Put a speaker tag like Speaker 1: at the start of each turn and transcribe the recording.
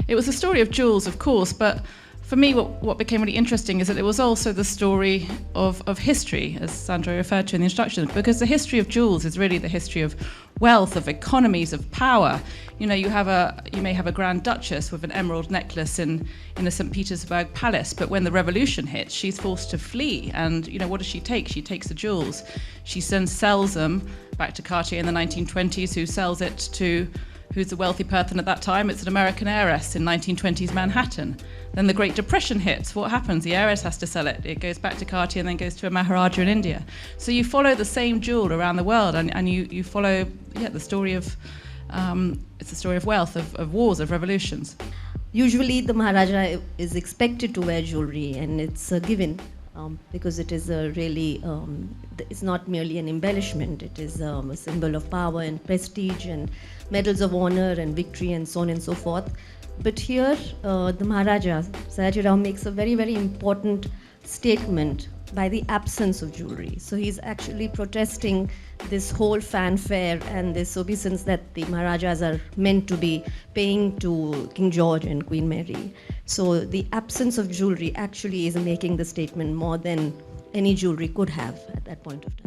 Speaker 1: It was a story of jewels, of course, but for me, what became really interesting is that it was also the story of history, as Sanjoy referred to in the introduction, because the history of jewels is really the history of wealth, of economies, of power. You know, you may have a Grand Duchess with an emerald necklace in the St. Petersburg Palace, but when the revolution hits, she's forced to flee. And, you know, what does she take? She takes the jewels. She then sells them back to Cartier in the 1920s, who sells it to who's the wealthy person at that time? It's an American heiress in 1920s Manhattan. Then the Great Depression hits. What happens? The heiress has to sell it. It goes back to Cartier and then goes to a Maharaja in India. So you follow the same jewel around the world, and you follow the story of it's the story of wealth, of wars, of revolutions.
Speaker 2: Usually the Maharaja is expected to wear jewelry, and it's a given. Because it is it's not merely an embellishment, it is a symbol of power and prestige and medals of honor and victory and so on and so forth. But here, the Maharaja, Sayajirao Rao, makes a very, very important statement by the absence of jewelry. So he's actually protesting this whole fanfare and this obeisance that the Maharajas are meant to be paying to King George and Queen Mary. So the absence of jewelry actually is making the statement more than any jewelry could have at that point of time.